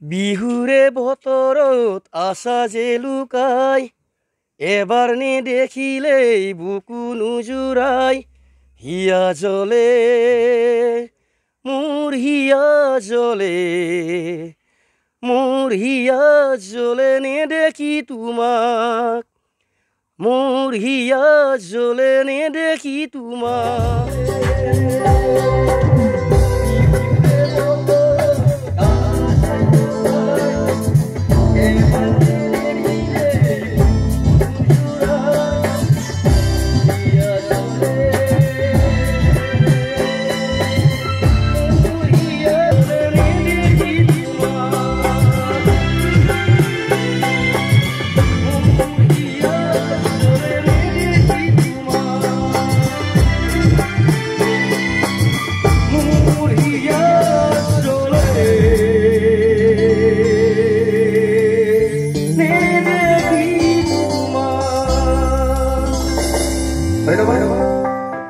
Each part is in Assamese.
বিহুৰে বতৰত আশা যে লুকাই এবাৰ নেদেখিলেই বুকু নুজুৰাই হিয়া জ্বলে মোৰ হিয়া জ্বলে মোৰ হিয়া জ্বলে নেদেখি তোমাক মোৰ হিয়া জ্বলে নেদেখি তোমাক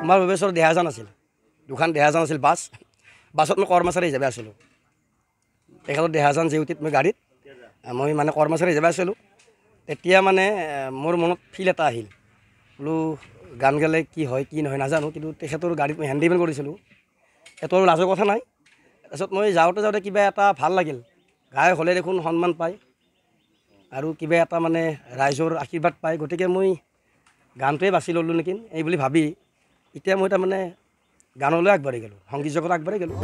আমাৰ ভৱেশ্বৰ দেহাজান আছিল দুখন দেহাজান আছিল বাছত মই কৰ্মচাৰী হিচাপে আছিলোঁ তেখেতৰ দেহাজান জেউতিত মই গাড়ীত মই মানে কৰ্মচাৰী হিচাপে আছিলোঁ তেতিয়া মানে মোৰ মনত ফিল এটা আহিল বোলো গান গালে কি হয় কি নহয় নাজানো কিন্তু তেখেতৰ গাড়ীত মই হেণ্ডিমেন কৰিছিলোঁ সেইটো আৰু লাজৰ কথা নাই তাৰপিছত মই যাওঁতে কিবা এটা ভাল লাগিল গায়ক হ'লে দেখোন সন্মান পায় আৰু কিবা এটা মানে ৰাইজৰ আশীৰ্বাদ পায় গতিকে মই গানটোৱে বাছি ল'লোঁ নেকি এই বুলি ভাবি এতিয়া মই তাৰমানে গানলৈ আগবাঢ়ি গ'লোঁ সংগীত জগতত আগবাঢ়ি গ'লোঁ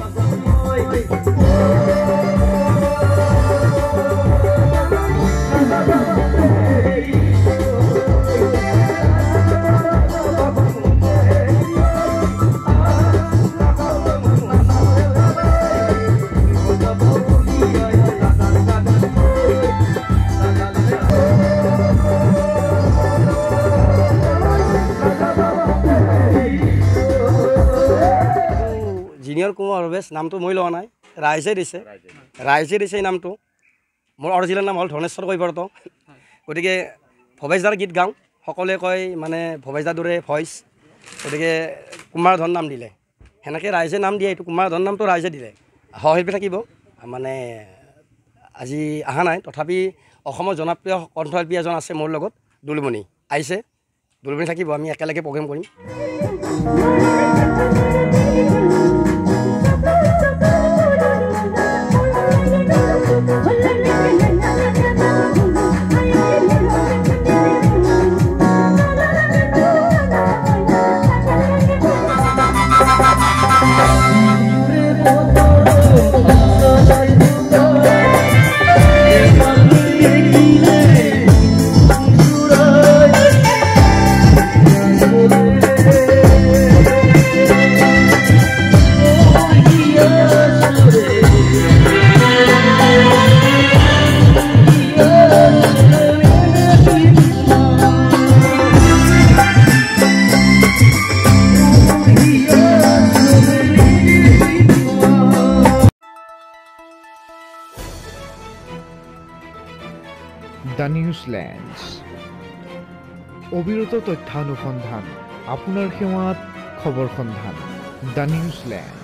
জিনিয়ৰ কুমাৰ অৰবেশ নামটো মই লোৱা নাই ৰাইজে দিছে এই নামটো মোৰ অৰিজিনেল নাম হ'ল ধনেশ্বৰ কৈবৰ্ত গতিকে ভৱেশদাৰ গীত গাওঁ সকলোৱে কয় মানে ভৱেশদাৰ দৰে ভইচ গতিকে কুমাৰধন নাম দিলে সেনেকৈ ৰাইজে নাম দিয়ে এইটো কুমাৰধন নামটো ৰাইজে দিলে সহশিল্পী থাকিব মানে আজি অহা নাই তথাপি অসমৰ জনপ্ৰিয় কণ্ঠশিল্পী এজন আছে মোৰ লগত দুলুমণি আহিছে দুলুমণি থাকিব আমি একেলগে প্ৰগ্ৰেম কৰিম দ্য নিউজলেণ্ডছ অবিৰত তথ্যানুসন্ধান আপোনাৰ সেৱাত খবৰ সন্ধান দ্য নিউজলেণ্ড